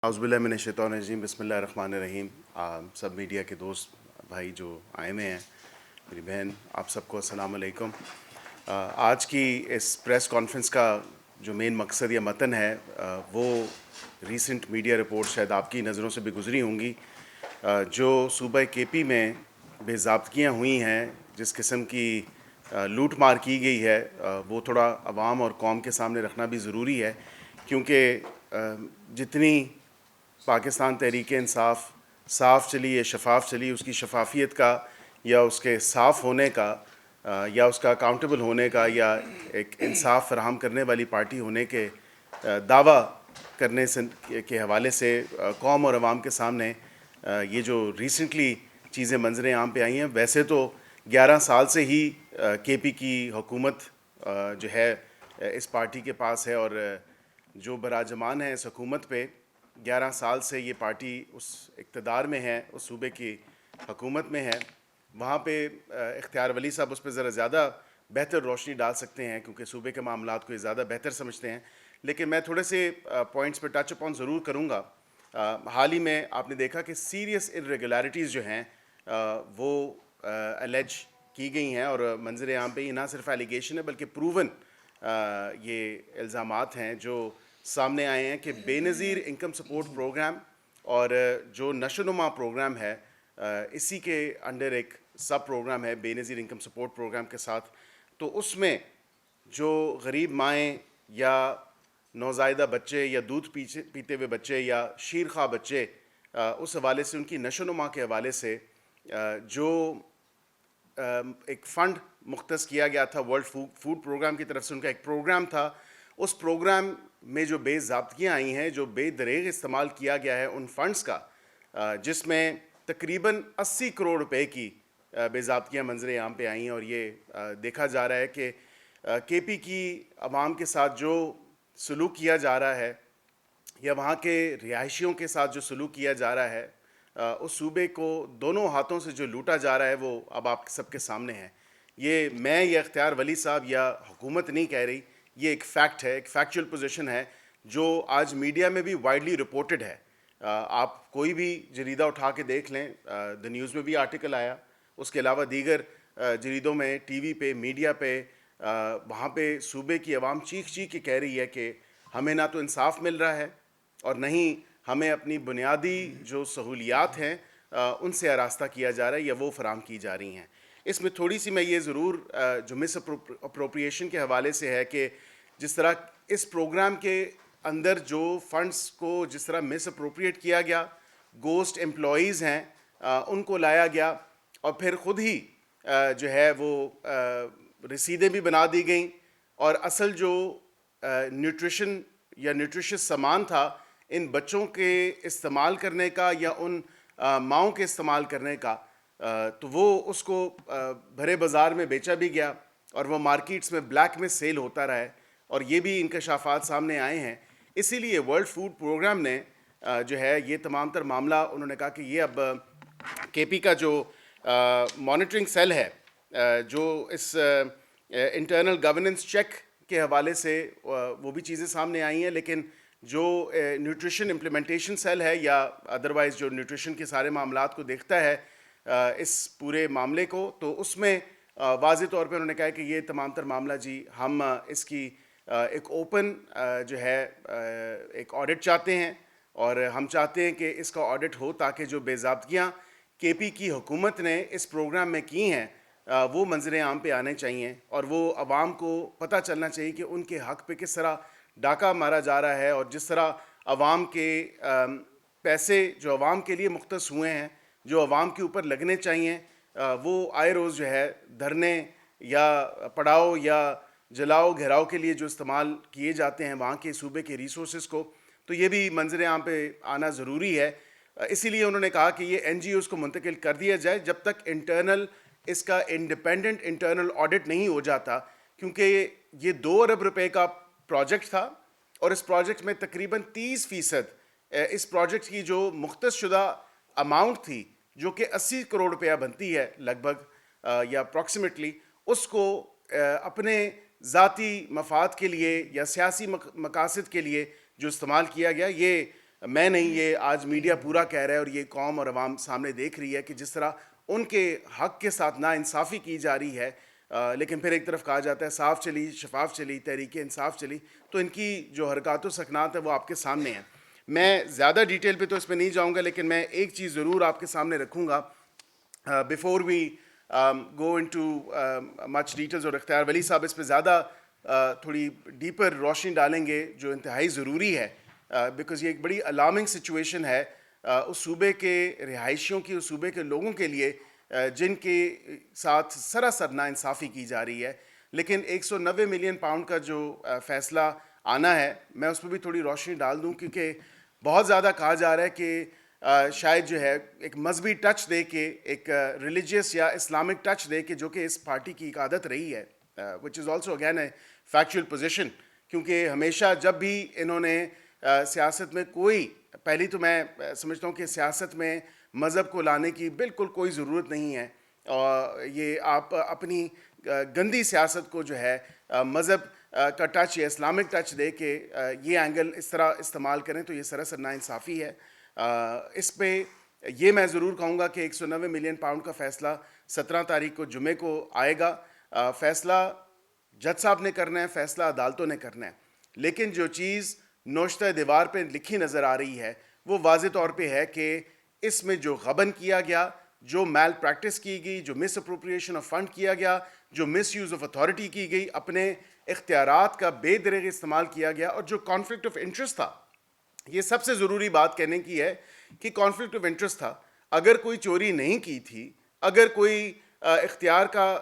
اعوذ باللہ من الشیطان الرجیم، بسم اللہ الرحمن الرحیم۔ سب میڈیا کے دوست بھائی جو آئے ہوئے ہیں، میری بہن، آپ سب کو السلام علیکم۔ آج کی اس پریس کانفرنس کا جو مین مقصد یا متن ہے وہ ریسنٹ میڈیا رپورٹ شاید آپ کی نظروں سے بھی گزری ہوں گی، جو صوبہ کے پی میں بے ضابطگیاں ہوئی ہیں، جس قسم کی لوٹ مار کی گئی ہے، وہ تھوڑا عوام اور قوم کے سامنے رکھنا بھی ضروری ہے، کیونکہ جتنی پاکستان تحریک انصاف صاف چلی یا شفاف چلی، اس کی شفافیت کا یا اس کے صاف ہونے کا یا اس کا اکاؤنٹیبل ہونے کا یا ایک انصاف فراہم کرنے والی پارٹی ہونے کے دعویٰ کرنے سے کے حوالے سے قوم اور عوام کے سامنے یہ جو ریسنٹلی چیزیں منظر عام پہ آئی ہیں، ویسے تو 11 سال سے ہی کے پی کی حکومت جو ہے اس پارٹی کے پاس ہے، اور جو براجمان ہے اس حکومت پہ 11 سال سے یہ پارٹی اس اقتدار میں ہے، اس صوبے کی حکومت میں ہے۔ وہاں پہ اختیار ولی صاحب اس پہ ذرا زیادہ بہتر روشنی ڈال سکتے ہیں، کیونکہ صوبے کے معاملات کو یہ زیادہ بہتر سمجھتے ہیں، لیکن میں تھوڑے سے پوائنٹس پہ ٹچ اپون ضرور کروں گا۔ حال ہی میں آپ نے دیکھا کہ سیریس irregularities جو ہیں وہ الیج کی گئی ہیں، اور منظر عام پہ یہ نہ صرف ایلیگیشن ہے بلکہ پروون یہ الزامات ہیں جو سامنے آئے ہیں کہ بے نظیر انکم سپورٹ پروگرام اور جو نشو و نما پروگرام ہے، اسی کے انڈر ایک سب پروگرام ہے بے نظیر انکم سپورٹ پروگرام کے ساتھ، تو اس میں جو غریب مائیں یا نوزائیدہ بچے یا دودھ پیتے ہوئے بچے یا شیرخواہ بچے، اس حوالے سے ان کی نشو و نما کے حوالے سے جو ایک فنڈ مختص کیا گیا تھا ورلڈ فوڈ پروگرام کی طرف سے، ان کا ایک پروگرام تھا، اس پروگرام میں جو بے ضابطگیاں آئی ہیں، جو بے دریغ استعمال کیا گیا ہے ان فنڈز کا، جس میں تقریباً 80 کروڑ روپے کی بے ضابطگیاں منظر عام پہ آئی ہیں، اور یہ دیکھا جا رہا ہے کہ کے پی کی عوام کے ساتھ جو سلوک کیا جا رہا ہے یا وہاں کے رہائشیوں کے ساتھ جو سلوک کیا جا رہا ہے، اس صوبے کو دونوں ہاتھوں سے جو لوٹا جا رہا ہے، وہ اب آپ سب کے سامنے ہے۔ یہ میں یا اختیار ولی صاحب یا حکومت نہیں کہہ رہی، یہ ایک فیکٹ ہے، ایک فیکچول پوزیشن ہے جو آج میڈیا میں بھی وائڈلی رپورٹڈ ہے۔ آپ کوئی بھی جریدہ اٹھا کے دیکھ لیں، دا نیوز میں بھی آرٹیکل آیا، اس کے علاوہ دیگر جریدوں میں، ٹی وی پہ، میڈیا پہ، وہاں پہ صوبے کی عوام چیخ کے کہہ رہی ہے کہ ہمیں نہ تو انصاف مل رہا ہے اور نہ ہی ہمیں اپنی بنیادی جو سہولیات ہیں ان سے آراستہ کیا جا رہا ہے یا وہ فراہم کی جا رہی ہیں۔ اس میں تھوڑی سی میں یہ ضرور جو مس اپروپریشن کے حوالے سے ہے کہ جس طرح اس پروگرام کے اندر جو فنڈز کو جس طرح مس اپروپریٹ کیا گیا، گوسٹ امپلائیز ہیں ان کو لایا گیا، اور پھر خود ہی جو ہے وہ رسیدیں بھی بنا دی گئیں، اور اصل جو نیوٹریشن یا نیوٹریشس سامان تھا ان بچوں کے استعمال کرنے کا یا ان ماؤں کے استعمال کرنے کا، تو وہ اس کو بھرے بازار میں بیچا بھی گیا اور وہ مارکیٹس میں بلیک میں سیل ہوتا رہا ہے، اور یہ بھی انکشافات سامنے آئے ہیں۔ اسی لیے ورلڈ فوڈ پروگرام نے جو ہے یہ تمام تر معاملہ انہوں نے کہا کہ یہ اب کے پی کا جو مانیٹرنگ سیل ہے، جو اس انٹرنل گورننس چیک کے حوالے سے وہ بھی چیزیں سامنے آئی ہیں، لیکن جو نیوٹریشن امپلیمنٹیشن سیل ہے یا ادروائز جو نیوٹریشن کے سارے معاملات کو دیکھتا ہے اس پورے معاملے کو، تو اس میں واضح طور پہ انہوں نے کہا کہ یہ تمام تر معاملہ جی ہم اس کی ایک اوپن جو ہے ایک آڈٹ چاہتے ہیں، اور ہم چاہتے ہیں کہ اس کا آڈٹ ہو تاکہ جو بے ضابطگیاں کے پی کی حکومت نے اس پروگرام میں کی ہیں وہ منظر عام پہ آنے چاہیے، اور وہ عوام کو پتہ چلنا چاہیے کہ ان کے حق پہ کس طرح ڈاکہ مارا جا رہا ہے، اور جس طرح عوام کے پیسے جو عوام کے لیے مختص ہوئے ہیں، جو عوام کے اوپر لگنے چاہیے، وہ آئے روز جو ہے دھرنے یا پڑاؤ یا جلاؤ گھیراؤ کے لیے جو استعمال کیے جاتے ہیں وہاں کے صوبے کے ریسورسز کو، تو یہ بھی منظر عام پہ آنا ضروری ہے۔ اسی لیے انہوں نے کہا کہ یہ این جی اوز کو منتقل کر دیا جائے جب تک اس کا انڈیپینڈنٹ انٹرنل آڈٹ نہیں ہو جاتا، کیونکہ یہ 2 ارب روپے کا پروجیکٹ تھا، اور اس پروجیکٹ میں تقریباً 30% اس پروجیکٹ کی جو مختص شدہ اماؤنٹ تھی، جو کہ 80 کروڑ روپیہ بنتی ہے لگ بھگ یا اپروکسیمیٹلی، اس کو اپنے ذاتی مفاد کے لیے یا سیاسی مقاصد کے لیے جو استعمال کیا گیا، یہ میں نہیں، یہ آج میڈیا پورا کہہ رہا ہے اور یہ قوم اور عوام سامنے دیکھ رہی ہے کہ جس طرح ان کے حق کے ساتھ ناانصافی کی جا رہی ہے، لیکن پھر ایک طرف کہا جاتا ہے صاف چلی، شفاف چلی، تحریک انصاف چلی. تو ان کی جو حرکات و سکنات ہیں وہ آپ کے سامنے ہیں. میں زیادہ ڈیٹیل پہ تو اس پہ نہیں جاؤں گا، لیکن میں ایک چیز ضرور آپ کے سامنے رکھوں گا before we go into much details. اور اختیار ولی صاحب اس پہ زیادہ تھوڑی ڈیپر روشنی ڈالیں گے جو انتہائی ضروری ہے، بیکاز یہ ایک بڑی الارمنگ سچویشن ہے اس صوبے کے رہائشیوں کی، اس صوبے کے لوگوں کے لیے جن کے ساتھ سراسر ناانصافی کی جا رہی ہے. لیکن 190 ملین پاؤنڈ کا جو فیصلہ آنا ہے، میں اس پہ بھی تھوڑی روشنی ڈال دوں، کیونکہ بہت زیادہ کہا جا رہا ہے کہ شاید جو ہے ایک مذہبی ٹچ دے کے، ایک ریلیجیس یا اسلامک ٹچ دے کے، جو کہ اس پارٹی کی ایک عادت رہی ہے، which is also again a factual position. کیونکہ ہمیشہ جب بھی انہوں نے سیاست میں کوئی، پہلی تو میں سمجھتا ہوں کہ سیاست میں مذہب کو لانے کی بالکل کوئی ضرورت نہیں ہے، اور یہ آپ اپنی گندی سیاست کو جو ہے مذہب کا ٹچ یا اسلامک ٹچ دے کے یہ اینگل اس طرح استعمال کریں تو یہ سراسر ناانصافی ہے. اس پہ یہ میں ضرور کہوں گا کہ 190 ملین پاؤنڈ کا فیصلہ 17 تاریخ کو جمعے کو آئے گا. فیصلہ جج صاحب نے کرنا ہے، فیصلہ عدالتوں نے کرنا ہے، لیکن جو چیز نوشتہ دیوار پہ لکھی نظر آ رہی ہے وہ واضح طور پہ ہے کہ اس میں جو غبن کیا گیا، جو میل پریکٹس کی گئی، جو مس اپروپریشن آف فنڈ کیا گیا، جو مس یوز آف اتھارٹی کی گئی، اپنے اختیارات کا بے دریغ استعمال کیا گیا، اور جو کانفلکٹ آف انٹرسٹ تھا. یہ سب سے ضروری بات کہنے کی ہے کہ کانفلکٹ آف انٹرسٹ تھا. اگر کوئی چوری نہیں کی تھی، اگر کوئی اختیار کا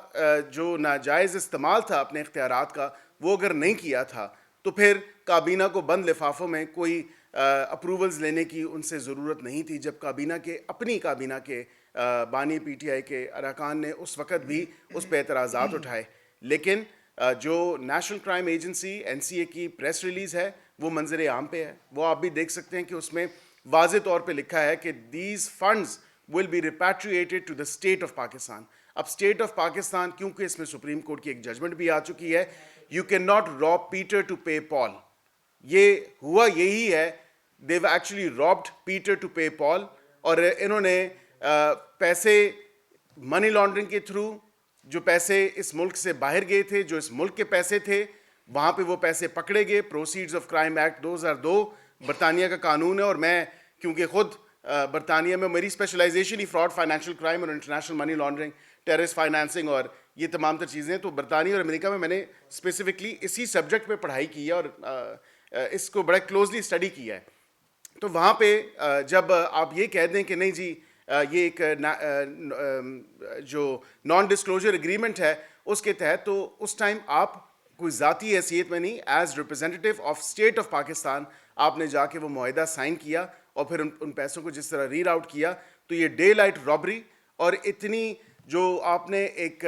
جو ناجائز استعمال تھا اپنے اختیارات کا وہ اگر نہیں کیا تھا، تو پھر کابینہ کو بند لفافوں میں کوئی اپروولز لینے کی ان سے ضرورت نہیں تھی، جب اپنی کابینہ کے بانی پی ٹی آئی کے ارکان نے اس وقت بھی اس پہ اعتراضات اٹھائے. لیکن جو نیشنل کرائم ایجنسی NCA کی پریس ریلیز ہے وہ منظر عام پہ ہے. وہ آپ بھی دیکھ سکتے ہیں کہ اس میں واضح طور پہ لکھا ہے کہ these funds will be repatriated to the state of Pakistan. اب اسٹیٹ آف پاکستان، کیونکہ اس میں سپریم کورٹ کی ایک ججمنٹ بھی آ چکی ہے، you can not rob Peter to pay Paul. یہ ہوا یہی ہے، they actually robbed Peter to pay Paul. اور انہوں نے پیسے منی لانڈرنگ کے تھرو، جو پیسے اس ملک سے باہر گئے تھے، جو اس ملک کے پیسے تھے، وہاں پہ وہ پیسے پکڑے گئے. پروسیڈز آف کرائم ایکٹ 2002 برطانیہ کا قانون ہے، اور میں کیونکہ خود برطانیہ میں میری اسپیشلائزیشن ہی فراڈ، فائنینشیل کرائم اور international money laundering, terrorist financing اور یہ تمام تر چیزیں، تو برطانیہ اور امریکہ میں نے اسپیسیفکلی اسی سبجیکٹ پہ پڑھائی کی ہے اور اس کو بڑا کلوزلی اسٹڈی کیا ہے. تو وہاں پہ جب آپ یہ کہہ دیں کہ نہیں جی یہ ایک جو نان ڈسکلوجر اگریمنٹ ہے اس کے تحت، تو اس ٹائم آپ کوئی ذاتی حیثیت میں نہیں، as representative of state of Pakistan آپ نے جا کے وہ معاہدہ سائن کیا اور پھر ان پیسوں کو جس طرح ری راؤٹ کیا. تو یہ ڈے لائٹ رابری، اور اتنی جو آپ نے ایک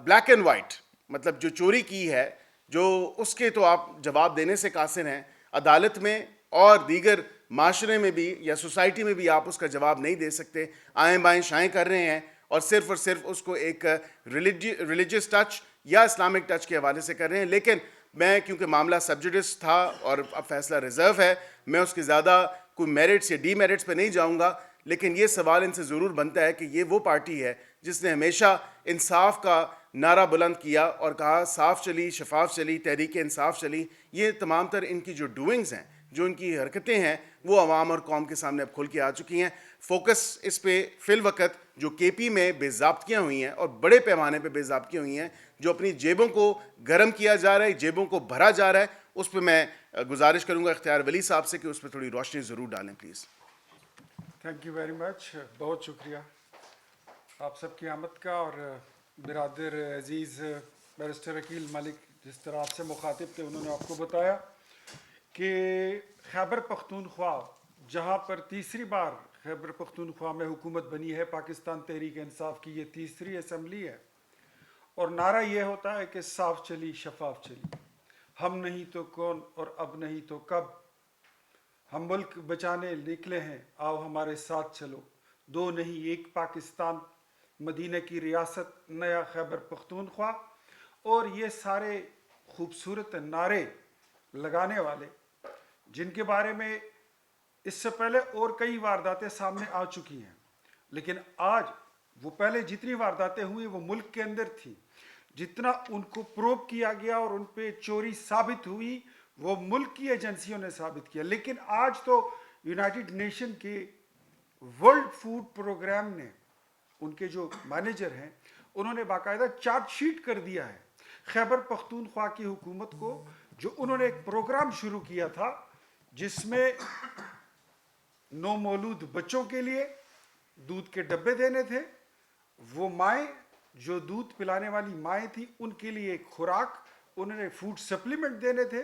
بلیک اینڈ وائٹ، مطلب جو چوری کی ہے، جو اس کے تو آپ جواب دینے سے قاصر ہیں. عدالت میں اور دیگر معاشرے میں بھی یا سوسائٹی میں بھی آپ اس کا جواب نہیں دے سکتے. آئیں بائیں شائیں کر رہے ہیں اور صرف اس کو ایک ریلیجیس ٹچ یا اسلامک ٹچ کے حوالے سے کر رہے ہیں. لیکن میں کیونکہ معاملہ سبجوڈس تھا اور اب فیصلہ ریزرو ہے، میں اس کے زیادہ کوئی میرٹس یا ڈی میرٹس پہ نہیں جاؤں گا. لیکن یہ سوال ان سے ضرور بنتا ہے کہ یہ وہ پارٹی ہے جس نے ہمیشہ انصاف کا نعرہ بلند کیا اور کہا صاف چلی، شفاف چلی، تحریک انصاف چلی. یہ تمام تر ان کی جو ڈوئنگز ہیں، جو ان کی حرکتیں ہیں، وہ عوام اور قوم کے سامنے اب کھل کے آ چکی ہیں. فوکس اس پہ فی الوقت جو KP میں بے ضابطگیاں ہوئی ہیں اور بڑے پیمانے پہ بے ضابطگیاں ہوئی ہیں، جو اپنی جیبوں کو گرم کیا جا رہا ہے، جیبوں کو بھرا جا رہا ہے، اس پہ میں گزارش کروں گا اختیار ولی صاحب سے کہ اس پہ تھوڑی روشنی ضرور ڈالیں پلیز. تھینک یو ویری مچ، بہت شکریہ آپ سب کی آمد کا. اور برادر عزیز بیرسٹر عقیل ملک جس طرح آپ سے مخاطب تھے، انہوں نے آپ کو بتایا کہ خیبر پختونخوا، جہاں پر تیسری بار خیبر پختونخوا میں حکومت بنی ہے پاکستان تحریک انصاف کی، یہ تیسری اسمبلی ہے، اور نعرہ یہ ہوتا ہے کہ صاف چلی شفاف چلی، ہم نہیں تو کون اور اب نہیں تو کب، ہم ملک بچانے نکلے ہیں، آؤ ہمارے ساتھ چلو، دو نہیں ایک پاکستان، مدینہ کی ریاست نیا خیبر پختونخوا. اور یہ سارے خوبصورت نعرے لگانے والے، جن کے بارے میں اس سے پہلے اور کئی وارداتیں سامنے آ چکی ہیں، لیکن آج وہ پہلے جتنی وارداتیں ہوئی وہ ملک کے اندر تھی، جتنا ان کو پروب کیا گیا اور ان پہ چوری ثابت ہوئی وہ ملک کی ایجنسیوں نے ثابت کیا. لیکن آج تو یونائٹڈ نیشن کے ورلڈ فوڈ پروگرام نے، ان کے جو مینیجر ہیں انہوں نے باقاعدہ چارٹ شیٹ کر دیا ہے خیبر پختونخوا کی حکومت کو، جو انہوں نے ایک پروگرام شروع کیا تھا جس میں نومولود بچوں کے لیے دودھ کے ڈبے دینے تھے، وہ مائیں جو دودھ پلانے والی مائیں تھیں ان کے لیے ایک خوراک، انہوں نے فوڈ سپلیمنٹ دینے تھے،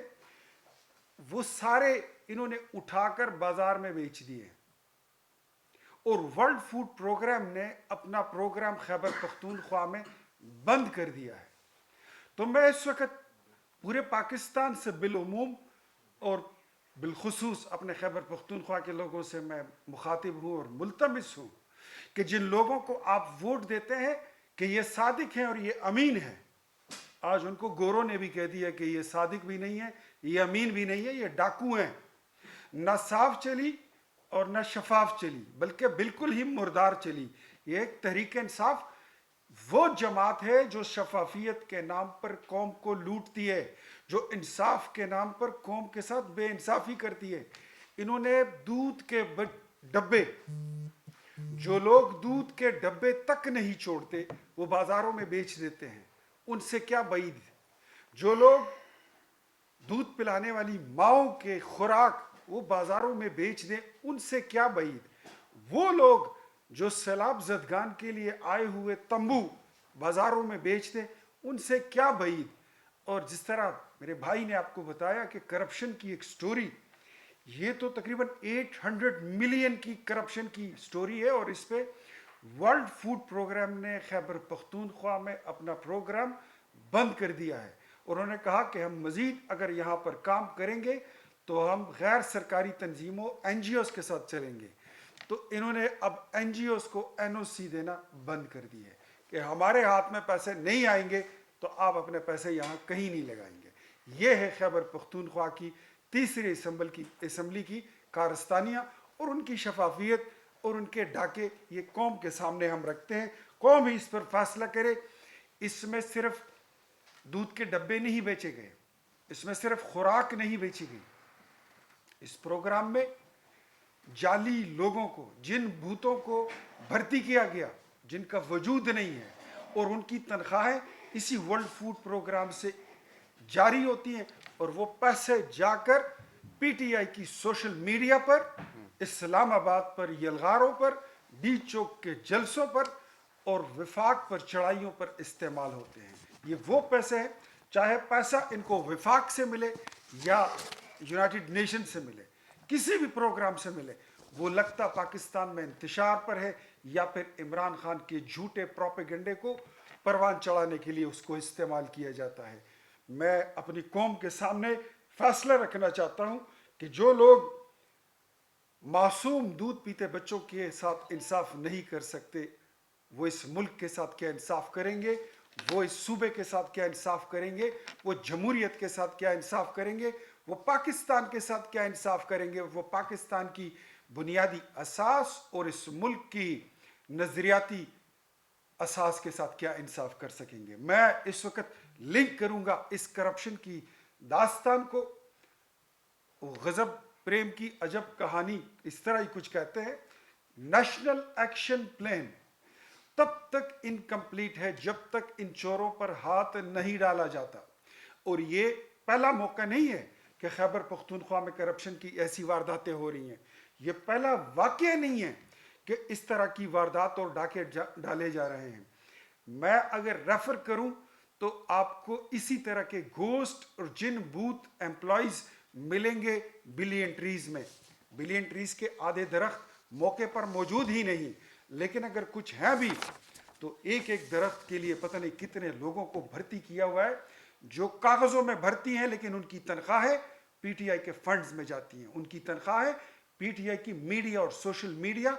وہ سارے انہوں نے اٹھا کر بازار میں بیچ دیے. اور ورلڈ فوڈ پروگرام نے اپنا پروگرام خیبر پختونخوا میں بند کر دیا ہے. تو میں اس وقت پورے پاکستان سے بالعموم اور بالخصوص اپنے خیبر پختونخوا کے لوگوں سے میں مخاطب ہوں اور ملتمس ہوں کہ جن لوگوں کو آپ ووٹ دیتے ہیں کہ یہ صادق ہیں اور یہ امین ہیں، آج ان کو گوروں نے بھی کہہ دیا کہ یہ صادق بھی نہیں ہے، یہ امین بھی نہیں ہے، یہ ڈاکو ہیں. نہ صاف چلی اور نہ شفاف چلی، بلکہ بالکل ہی مردار چلی. یہ ایک تحریک انصاف وہ جماعت ہے جو شفافیت کے نام پر قوم کو لوٹتی ہے، جو انصاف کے نام پر قوم کے ساتھ بے انصافی کرتی ہے. انہوں نے دودھ کے ڈبے، جو لوگ دودھ کے ڈبے تک نہیں چھوڑتے وہ بازاروں میں بیچ دیتے ہیں، ان سے کیا بعید. جو لوگ دودھ پلانے والی ماؤں کے خوراک وہ بازاروں میں بیچ دیں، ان سے کیا بعید. وہ لوگ جو سیلاب زدگان کے لیے آئے ہوئے تمبو بازاروں میں بیچ دیں، ان سے کیا بعید. اور جس طرح میرے بھائی نے آپ کو بتایا کہ کرپشن کی ایک سٹوری، یہ تو تقریباً 800 ملین کی کرپشن کی سٹوری ہے، اور اس پہ ورلڈ فوڈ پروگرام نے خیبر پختونخوا میں اپنا پروگرام بند کر دیا ہے. انہوں نے کہا کہ ہم مزید اگر یہاں پر کام کریں گے تو ہم غیر سرکاری تنظیموں این جی اوز کے ساتھ چلیں گے. تو انہوں نے اب این جی اوز کو این او سی دینا بند کر دی ہے کہ ہمارے ہاتھ میں پیسے نہیں آئیں گے تو آپ اپنے پیسے یہاں کہیں نہیں لگائیں گے. یہ ہے خیبر پختونخوا کی تیسری اسمبلی کی کارستانیاں اور ان کی شفافیت اور ان کے ڈاکے یہ قوم کے سامنے ہم رکھتے ہیں. قوم ہی اس پر فیصلہ کرے. اس میں صرف دودھ کے ڈبے نہیں بیچے گئے، اس میں صرف خوراک نہیں بیچی گئی، اس پروگرام میں جعلی لوگوں کو، جن بھوتوں کو بھرتی کیا گیا جن کا وجود نہیں ہے، اور ان کی تنخواہیں اسی ورلڈ فوڈ پروگرام سے جاری ہوتی ہیں، اور وہ پیسے جا کر پی ٹی آئی کی سوشل میڈیا پر، اسلام آباد پر یلغاروں پر، ڈی چوک کے جلسوں پر اور وفاق پر چڑھائیوں پر استعمال ہوتے ہیں. یہ وہ پیسے ہیں، چاہے پیسہ ان کو وفاق سے ملے یا یونائٹڈ نیشن سے ملے، کسی بھی پروگرام سے ملے، وہ لگتا پاکستان میں انتشار پر ہے یا پھر عمران خان کے جھوٹے پروپیگنڈے کو پروان چڑھانے کے لیے اس کو استعمال کیا جاتا ہے. میں اپنی قوم کے سامنے فیصلہ رکھنا چاہتا ہوں کہ جو لوگ معصوم دودھ پیتے بچوں کے ساتھ انصاف نہیں کر سکتے، وہ اس ملک کے ساتھ کیا انصاف کریں گے، وہ اس صوبے کے ساتھ کیا انصاف کریں گے، وہ جمہوریت کے ساتھ کیا انصاف کریں گے، وہ پاکستان کے ساتھ کیا انصاف کریں گے، وہ پاکستان کی بنیادی اساس اور اس ملک کی نظریاتی اساس کے ساتھ کیا انصاف کر سکیں گے. میں اس وقت لنک کروں گا اس کرپشن کی داستان کو، غضب پریم کی عجب کہانی اس طرح ہی کچھ کہتے ہیں. نیشنل ایکشن پلان تب تک انکمپلیٹ ہے جب تک ان چوروں پر ہاتھ نہیں ڈالا جاتا. اور یہ پہلا موقع نہیں ہے کہ خیبر پختونخوا میں کرپشن کی ایسی وارداتیں ہو رہی ہیں، یہ پہلا واقعہ نہیں ہے کہ اس طرح کی واردات اور ڈاکے ڈالے جا رہے ہیں. میں اگر ریفر کروں تو آپ کو اسی طرح کے گھوسٹ اور جن بوت امپلائیز ملیں گے بلین ٹریز میں. بلین ٹریز کے آدھے درخت موقع پر موجود ہی نہیں، لیکن اگر کچھ ہیں بھی تو ایک ایک درخت کے لیے پتہ نہیں کتنے لوگوں کو بھرتی کیا ہوا ہے، جو کاغذوں میں بھرتی ہیں لیکن ان کی تنخواہیں پی ٹی آئی کے فنڈز میں جاتی ہیں. ان کی تنخواہیں پی ٹی آئی کی میڈیا اور سوشل میڈیا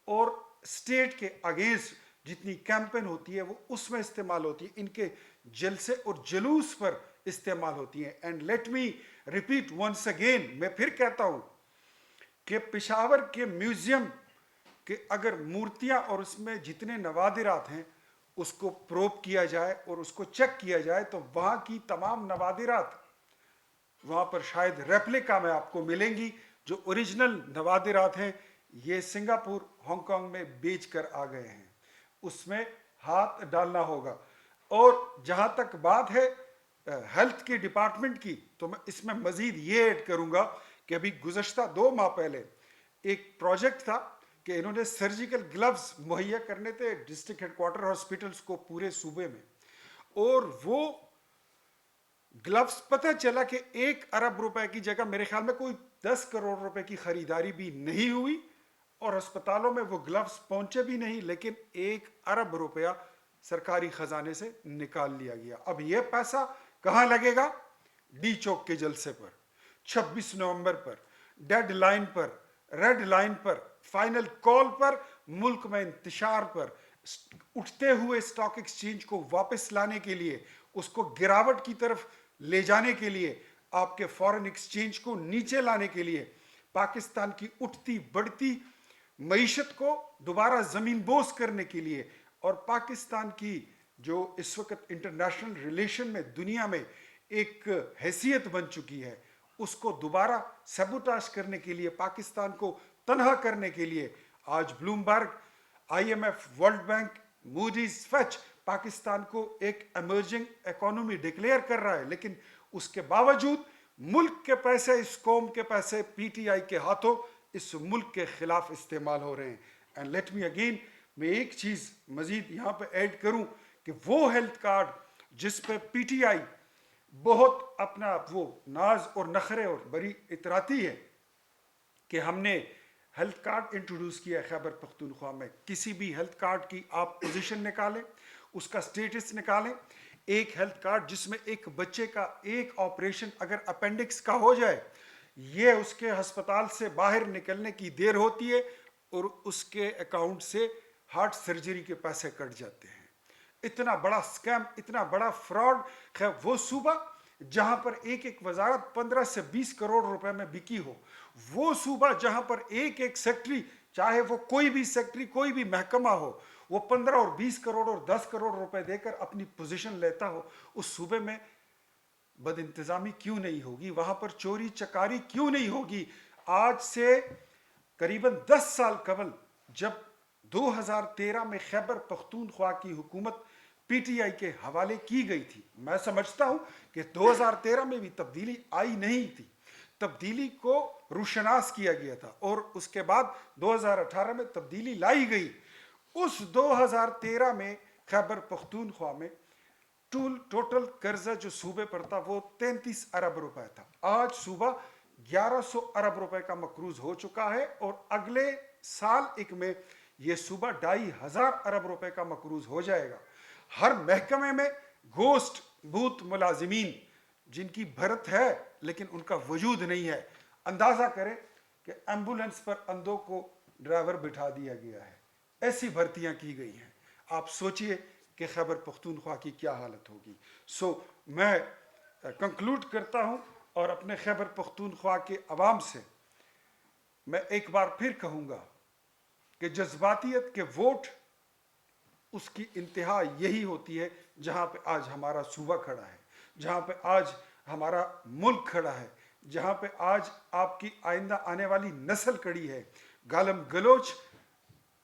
اور اسٹیٹ کے اگینسٹ جتنی کیمپین ہوتی ہے وہ اس میں استعمال ہوتی ہے، ان کے جلسے اور جلوس پر استعمال ہوتی ہیں. And let me repeat once again, میں پھر کہتا ہوں کہ پشاور کے میوزیم کہ اگر مورتیاں اور اس میں جتنے نوادرات ہیں اس کو پروب کیا جائے اور اس کو چیک کیا جائے تو وہاں کی تمام نوادرات وہاں پر شاید ریپلیکا میں آپ کو ملیں گی. جو اوریجنل نوادرات ہیں یہ سنگاپور ہانگ کانگ میں بیچ کر آ گئے ہیں, اس میں ہاتھ ڈالنا ہوگا. اور جہاں تک بات ہے ہیلتھ کے ڈپارٹمنٹ کی تو میں اس میں مزید یہ ایڈ کروں گا کہ ابھی گزشتہ 2 ماہ پہلے ایک پروجیکٹ تھا کہ انہوں نے سرجیکل گلوز مہیا کرنے تھے ڈسٹرکٹ ہیڈ کوارٹر ہاسپٹلس کو پورے صوبے میں, اور وہ گلوز پتہ چلا کہ 1 ارب روپے کی جگہ میرے خیال میں کوئی 10 کروڑ روپے کی خریداری بھی نہیں ہوئی اور ہسپتالوں میں وہ گلوز پہنچے بھی نہیں, لیکن 1 ارب روپیہ سرکاری خزانے سے نکال لیا گیا. اب یہ پیسہ کہاں لگے گا؟ ڈی چوک کے جلسے پر 26 نومبر پر, ڈیڈ لائن پر, ریڈ لائن پر, فائنل کال پر, ملک میں انتشار پر, اٹھتے ہوئے اسٹاک ایکسچینج کو واپس لانے کے لیے, اس کو گراوٹ کی طرف لے جانے کے لیے, آپ کے فارن ایکسچینج کو نیچے لانے کے لیے, پاکستان کی اٹھتی بڑھتی معیشت کو دوبارہ زمین بوس کرنے کے لیے, اور پاکستان کی جو اس وقت انٹرنیشنل ریلیشن میں دنیا میں ایک حیثیت بن چکی ہے اس کو دوبارہ سیبوٹاژ کرنے کے لیے, پاکستان کو تنہا کرنے کے لیے آج Bloomberg, I M F, World Bank, Moody's, Fitch Pakistan کو ایک ایمرجنگ اکانومی ڈکلیئر کر رہا ہے. لیکن اس کے باوجود ملک کے پیسے, اس قوم کے پیسے پی ٹی آئی کے ہاتھوں اس ملک کے خلاف استعمال ہو رہے ہیں. اینڈ لیٹ می اگین, میں ایک چیز مزید یہاں پہ ایڈ کروں کہ وہ ہیلتھ کارڈ جس پہ پی ٹی آئی بہت اپنا وہ ناز اور نخرے اور بڑی اطراتی ہے کہ ہم نے ہیلتھ کارڈ انٹروڈیوس کیا ہے خیبر پختونخوا میں, کسی بھی ہیلتھ کارڈ کی آپ پوزیشن نکالیں, اس کا سٹیٹس نکالیں. ایک ہیلتھ کارڈ جس میں ایک بچے کا ایک آپریشن اگر اپینڈکس کا ہو جائے, یہ اس کے ہسپتال سے باہر نکلنے کی دیر ہوتی ہے اور اس کے اکاؤنٹ سے ہارٹ سرجری کے پیسے کٹ جاتے ہیں. اتنا بڑا سکیم, اتنا بڑا فراڈ. خیر وہ صوبہ جہاں پر ایک ایک وزارت 15 سے 20 کروڑ روپے میں بکی ہو, وہ صوبہ جہاں پر ایک ایک سیکٹری, چاہے وہ کوئی بھی سیکٹری کوئی بھی محکمہ ہو, وہ 15 اور 20 کروڑ اور 10 کروڑ روپے دے کر اپنی پوزیشن لیتا ہو, اس صوبے میں بد انتظامی کیوں نہیں ہوگی؟ وہاں پر چوری چکاری کیوں نہیں ہوگی؟ آج سے قریباً 10 سال قبل جب 2013 میں خیبر پختونخوا کی حکومت پی ٹی آئی کے حوالے کی گئی تھی, میں سمجھتا ہوں کہ 2013 میں بھی تبدیلی آئی نہیں تھی, تبدیلی کو روشناس کیا گیا تھا اور اس کے بعد 2018 میں تبدیلی لائی گئی. اس 2013 میں خیبر پختونخوا میں ٹوٹل قرضہ جو صوبے پر تھا وہ 33 ارب روپے تھا. آج صوبہ 1100 ارب روپے کا مقروض ہو چکا ہے اور اگلے سال ایک میں یہ صوبہ 2500 ارب روپے کا مقروض ہو جائے گا. ہر محکمے میں گوشت بھوت ملازمین جن کی بھرت ہے لیکن ان کا وجود نہیں ہے. اندازہ کریں کہ ایمبولنس پر اندھوں کو ڈرائیور بٹھا دیا گیا ہے, ایسی بھرتیاں کی گئی ہیں. آپ سوچئے کہ خیبر پختونخوا کی کیا حالت ہوگی. سو میں کنکلوڈ کرتا ہوں اور اپنے خیبر پختونخوا کے عوام سے میں ایک بار پھر کہوں گا کہ جذباتیت کے ووٹ اس کی انتہا یہی ہوتی ہے جہاں پہ آج ہمارا صوبہ کھڑا ہے, جہاں پہ آج ہمارا ملک کھڑا ہے, جہاں پہ آج آپ کی آئندہ آنے والی نسل کھڑی ہے. گالم گلوچ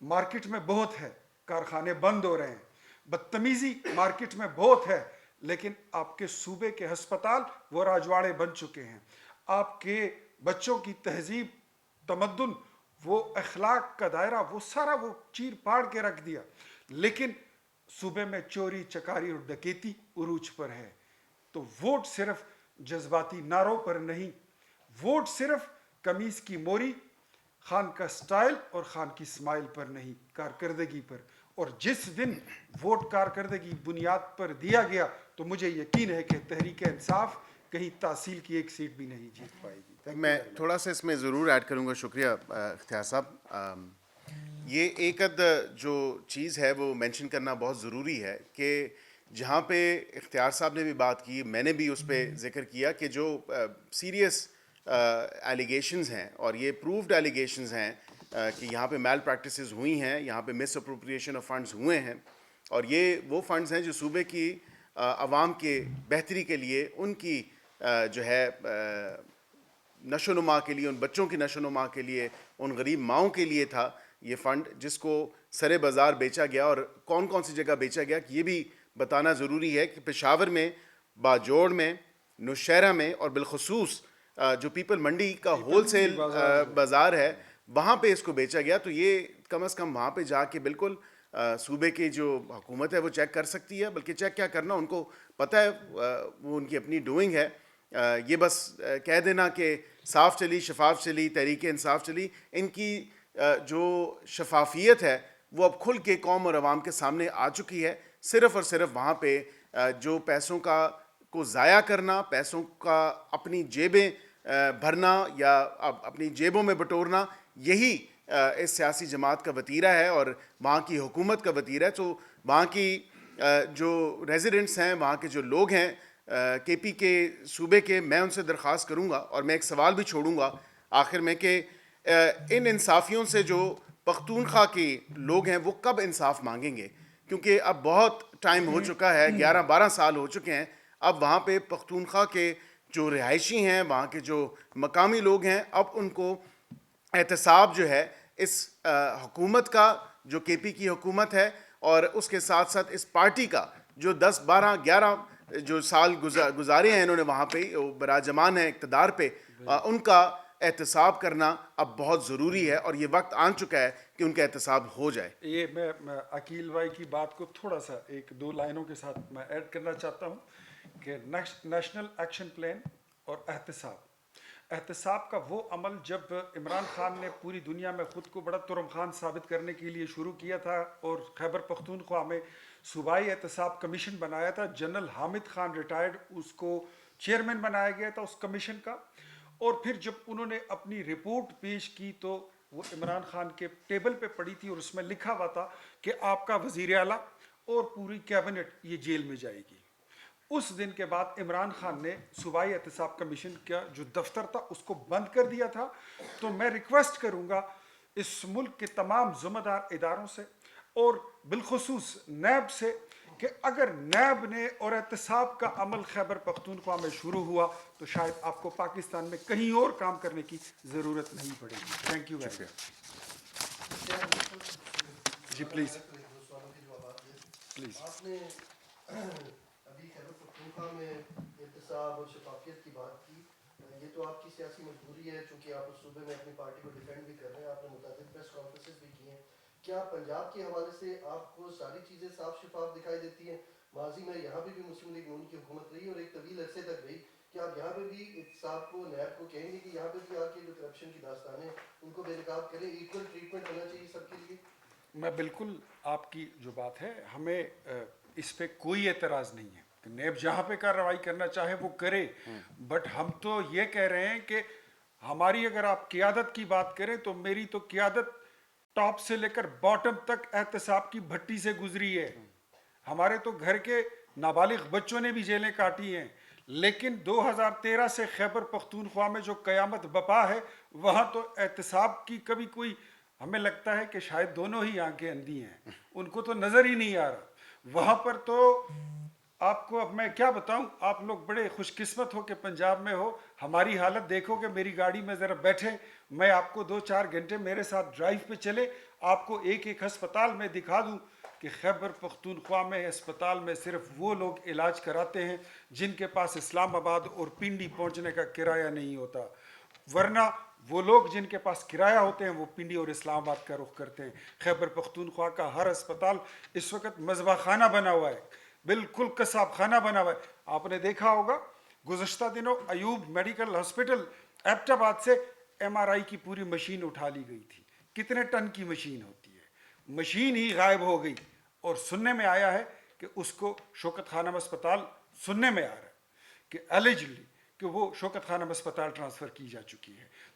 مارکیٹ میں بہت ہے, کارخانے بند ہو رہے ہیں, بدتمیزی مارکیٹ میں بہت ہے, لیکن آپ کے صوبے کے ہسپتال وہ راجواڑے بن چکے ہیں. آپ کے بچوں کی تہذیب, تمدن, وہ اخلاق کا دائرہ وہ سارا وہ چیر پاڑ کے رکھ دیا, لیکن صوبے میں چوری چکاری اور ڈکیتی عروج پر ہے. تو ووٹ صرف جذباتی نعروں پر نہیں, ووٹ صرف قمیص کی موری, خان کا سٹائل اور خان کی سمائل پر نہیں, کارکردگی پر. اور جس دن ووٹ کارکردگی بنیاد پر دیا گیا تو مجھے یقین ہے کہ تحریک انصاف کہیں تحصیل کی ایک سیٹ بھی نہیں جیت پائے گی. میں تھوڑا سا اس میں ضرور ایڈ کروں گا. شکریہ اختیار صاحب. یہ ایک جو چیز ہے وہ مینشن کرنا بہت ضروری ہے کہ جہاں پہ اختیار صاحب نے بھی بات کی, میں نے بھی اس پہ ذکر کیا کہ جو سیریس ایلیگیشنز ہیں اور یہ پروفڈ ایلیگیشنز ہیں کہ یہاں پہ میل پریکٹسز ہوئی ہیں, یہاں پہ مس اپروپریشن آف فنڈز ہوئے ہیں, اور یہ وہ فنڈز ہیں جو صوبے کی عوام کے بہتری کے لیے, ان کی جو ہے نشو و نما کے لیے, ان بچوں کی نشو و نما کے لیے, ان غریب ماؤں کے لیے تھا یہ فنڈ, جس کو سرے بازار بیچا گیا. اور کون کون سی جگہ بیچا گیا کہ یہ بھی بتانا ضروری ہے کہ پشاور میں, باجوڑ میں, نوشہرہ میں, اور بالخصوص جو پیپل منڈی کا ہول سیل بازار ہے وہاں پہ اس کو بیچا گیا. تو یہ کم از کم وہاں پہ جا کے بالکل صوبے کی جو حکومت ہے وہ چیک کر سکتی ہے, بلکہ چیک کیا کرنا ان کو پتہ ہے, وہ ان کی اپنی ڈوئنگ ہے. یہ بس کہہ دینا کہ صاف چلی, شفاف چلی, تحریک انصاف چلی, ان کی جو شفافیت ہے وہ اب کھل کے قوم اور عوام کے سامنے آ چکی ہے. صرف اور صرف وہاں پہ جو پیسوں کو ضائع کرنا, پیسوں کا اپنی جیبیں بھرنا یا اپنی جیبوں میں بٹورنا, یہی اس سیاسی جماعت کا وتیرہ ہے اور وہاں کی حکومت کا وتیرہ ہے. تو وہاں کی جو ریزیڈنٹس ہیں, وہاں کے جو لوگ ہیں کے پی کے صوبے کے, میں ان سے درخواست کروں گا اور میں ایک سوال بھی چھوڑوں گا آخر میں کہ ان انصافیوں سے جو پختونخوا کے لوگ ہیں وہ کب انصاف مانگیں گے, کیونکہ اب بہت ٹائم ہو چکا ہے, 11-12 سال ہو چکے ہیں. اب وہاں پہ پختونخوا کے جو رہائشی ہیں, وہاں کے جو مقامی لوگ ہیں, اب ان کو احتساب جو ہے اس حکومت کا, جو کے پی کی حکومت ہے, اور اس کے ساتھ ساتھ اس پارٹی کا جو 10-12-11 جو سال گزارے ہیں انہوں نے وہاں پہ براجمان ہیں اقتدار پہ, ان کا احتساب کرنا اب بہت ضروری ہے, اور یہ وقت آن چکا ہے کہ ان کا احتساب ہو جائے. یہ میں عقیل بھائی کی بات کو تھوڑا سا 1-2 لائنوں کے ساتھ میں ایڈ کرنا چاہتا ہوں کہ نیشنل ایکشن پلان اور احتساب کا وہ عمل جب عمران خان نے پوری دنیا میں خود کو بڑا ترم خان ثابت کرنے کے لیے شروع کیا تھا اور خیبر پختونخوا میں صوبائی احتساب کمیشن بنایا تھا, جنرل حامد خان ریٹائرڈ اس کو چیئرمین بنایا گیا تھا اس کمیشن کا, اور پھر جب انہوں نے اپنی رپورٹ پیش کی تو وہ عمران خان کے ٹیبل پہ پڑی تھی اور اس میں لکھا ہوا تھا کہ آپ کا وزیر اعلیٰ اور پوری کیبنٹ یہ جیل میں جائے گی. اس دن کے بعد عمران خان نے صوبائی احتساب کمیشن کا جو دفتر تھا اس کو بند کر دیا تھا. تو میں ریکویسٹ کروں گا اس ملک کے تمام ذمہ دار اداروں سے اور بالخصوص نیب سے کہ اگر نیب نے اور احتساب کا عمل خیبر پختونخوا میں شروع ہوا تو شاید آپ کو پاکستان میں کہیں اور کام کرنے کی ضرورت نہیں پڑے گی. Thank you very much. جی پلیز پلیز. آپ نے ابھی خیبر پختونخوا میں احتساب اور شفافیت کی بات کی, یہ تو آپ کی سیاسی مجبوری ہے چونکہ آپ اس صوبے میں اپنی پارٹی کو ڈیفینڈ بھی کر رہے ہیں, آپ نے متعدد پریس کانفرنسز بھی کی ہیں. کیا پنجاب کے حوالے سے آپ کو ساری چیزیں صاف شفاف دکھائی دیتی ہیں؟ ماضی میں یہاں پہ بھی مسلم لیگ نون کی حکومت رہی اور ایک طویل عرصے تک رہی, کہ آپ یہاں پہ بھی احتساب کو, نیب کو کہیں گے کہ یہاں پہ بھی آ کے جو کرپشن کی داستانیں ان کو بے نقاب کریں, ایکول ٹریٹمنٹ ہونا چاہیے سب کے لیے؟ میں بالکل آپ کی جو بات ہے, ہمیں اس پہ کوئی اعتراض نہیں ہے کہ نیب جہاں پہ کارروائی کرنا چاہے وہ کرے, بٹ ہم تو یہ کہہ رہے ہیں کہ ہماری اگر آپ قیادت کی بات کریں تو میری تو قیادت ٹاپ سے لے کر باٹم تک احتساب کی بھٹی سے گزری ہے. ہمارے تو گھر کے نابالغ بچوں نے بھی جیلیں کاٹی ہیں, لیکن 2013 سے خیبر پختونخوا میں جو قیامت بپا ہے وہاں تو احتساب کی کبھی کوئی, ہمیں لگتا ہے کہ شاید دونوں ہی آنکھیں اندھی ہیں, ان کو تو نظر ہی نہیں آ رہا. وہاں پر تو آپ کو اب میں کیا بتاؤں, آپ لوگ بڑے خوش قسمت ہو کہ پنجاب میں ہو. ہماری حالت دیکھو کہ میری گاڑی میں ذرا بیٹھے, میں آپ کو 2-4 گھنٹے میرے ساتھ ڈرائیو پہ چلے, آپ کو ایک ایک ہسپتال میں دکھا دوں کہ خیبر پختونخوا میں ہسپتال میں صرف وہ لوگ علاج کراتے ہیں جن کے پاس اسلام آباد اور پنڈی پہنچنے کا کرایہ نہیں ہوتا, ورنہ وہ لوگ جن کے پاس کرایہ ہوتے ہیں وہ پنڈی اور اسلام آباد کا رخ کرتے ہیں. خیبر پختونخوا کا ہر اسپتال اس وقت مذبح خانہ بنا ہوا ہے, بالکل قصاب خانہ بنا ہوا ہے. آپ نے دیکھا ہوگا گزشتہ دنوں ایوب میڈیکل ہاسپٹل ایبٹ آباد سے ایم آر آئی کی پوری مشین اٹھا لی گئی تھی. کتنے ٹن کی مشین ہوتی ہے, مشین ہی غائب ہو گئی, اور سننے میں آیا ہے کہ اس کو شوکت خانم اسپتال, سننے میں آ رہا ہے کہ ایلیجلی کہ وہ شوکت خانم اسپتال ٹرانسفر کی جا چکی ہے.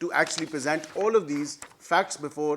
to actually present all of these facts before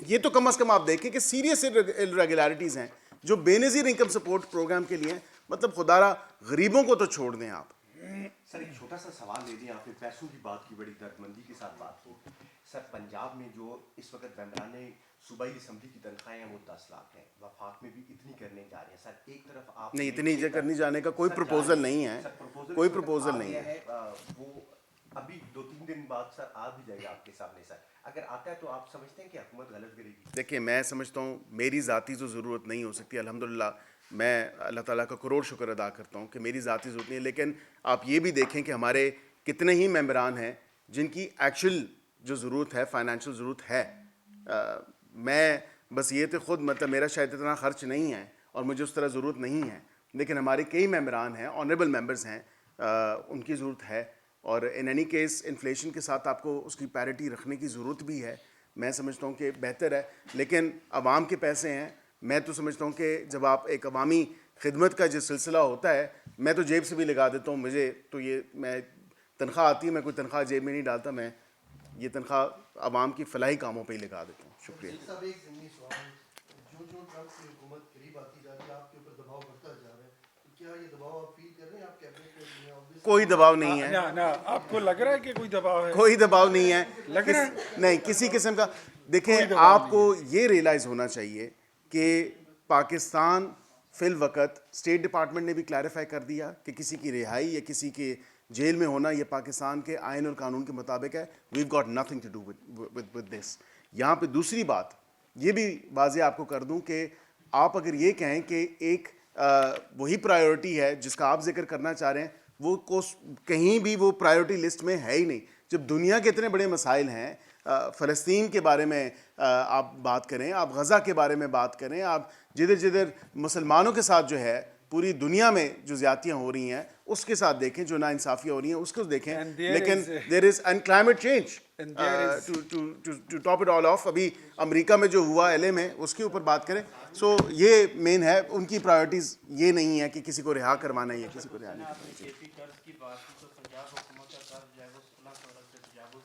یہ تو کم از کم آپ دیکھیں کہ سیریس irregularities ہیں جو بے نظیر انکم سپورٹ پروگرام کے لیے ہیں. مطلب خدا را غریبوں کو تو چھوڑ دیں آپ. سر ایک چھوٹا سا سوال لے دیں, آپ نے پیسوں کی بات کی, بڑی دردمندی کے ساتھ بات کی. سر پنجاب میں جو اس وقت ممبران صوبائی اسمبلی کی تنخواہیں ہیں وہ 10 لاکھ ہیں, وفاق میں بھی اتنی کرنے جا رہے ہیں. سر ایک طرف آپ نہیں, اتنی کرنے جانے کا کوئی پروپوزل نہیں ہے, کوئی پروپوزل نہیں ہے. وہ ابھی 2-3 دن بعد سر آ بھی جائے گا آپ کے سامنے. سر اگر آتا ہے تو آپ سمجھتے ہیں کہ حکومت غلط کرے گی؟ دیکھیں میں سمجھتا ہوں میری ذاتی تو ضرورت نہیں ہو سکتی, الحمدللہ میں اللہ تعالیٰ کا کروڑ شکر ادا کرتا ہوں کہ میری ذاتی ضرورت نہیں ہے. لیکن آپ یہ بھی دیکھیں کہ ہمارے کتنے ہی ممبران ہیں جن کی ایکچوئل جو ضرورت ہے, فائنینشیل ضرورت ہے. میں بس یہ تو خود مطلب میرا شاید اتنا خرچ نہیں ہے اور مجھے اس طرح ضرورت نہیں ہے, لیکن ہمارے کئی ممبران ہیں, آنریبل ممبرز ہیں, ان کی ضرورت ہے. اور ان اینی کیس انفلیشن کے ساتھ آپ کو اس کی پیرٹی رکھنے کی ضرورت بھی ہے. میں سمجھتا ہوں کہ بہتر ہے, لیکن عوام کے پیسے ہیں. میں تو سمجھتا ہوں کہ جب آپ ایک عوامی خدمت کا جو سلسلہ ہوتا ہے, میں تو جیب سے بھی لگا دیتا ہوں. مجھے تو یہ میں تنخواہ آتی ہے, میں کوئی تنخواہ جیب میں نہیں ڈالتا, میں یہ تنخواہ عوام کی فلاحی کاموں پہ ہی لگا دیتا ہوں. شکریہ. صاحب ایک ضمنی سوال, جو ٹرمپ کی حکومت قریب آتی جا رہی ہے, آپ کے اوپر دباؤ بڑھتا جا رہا ہے, تو کیا یہ دباؤ آپ فیل کر رہے ہیں آپ کیبنٹ میں؟ کوئی دباؤ نہیں ہے, نا آپ کو لگ رہا ہے کہ کوئی دباؤ ہے؟ کوئی دباؤ نہیں ہے, لگ رہا ہے نہیں کسی قسم کا. دیکھیں آپ کو یہ ریئلائز ہونا چاہیے کہ پاکستان فی الوقت اسٹیٹ ڈپارٹمنٹ نے بھی کلیریفائی کر دیا کہ کسی کی رہائی یا کسی کے جیل میں ہونا یہ پاکستان کے آئین اور قانون کے مطابق ہے. we've got nothing to do with this. یہاں پہ دوسری بات یہ بھی واضح آپ کو کر دوں کہ آپ اگر یہ کہیں کہ ایک وہی پرائیورٹی ہے جس کا آپ ذکر کرنا چاہ رہے ہیں, وہ کہیں بھی وہ پرائیورٹی لسٹ میں ہے ہی نہیں. جب دنیا کے اتنے بڑے مسائل ہیں, فلسطین کے بارے میں آپ بات کریں, آپ غزہ کے بارے میں بات کریں, آپ جدھر جدھر مسلمانوں کے ساتھ جو ہے پوری دنیا میں جو زیادتیاں ہو رہی ہیں اس کے ساتھ دیکھیں, جو ناانصافیاں ہو رہی ہیں اس کو دیکھیں. لیکن there is and climate change to top it all off. ابھی امریکہ میں جو ہوا LA میں, اس کے اوپر بات کریں. سو یہ مین ہے, ان کی پرائیورٹیز یہ نہیں ہے کہ کسی کو رہا کروانا ہے یا کسی کو رہا نہیں کروانا. قرض کی بات کی تو پنجاب حکومت کا قرض جو ہے وہ 16 کروڑ سے تجاوز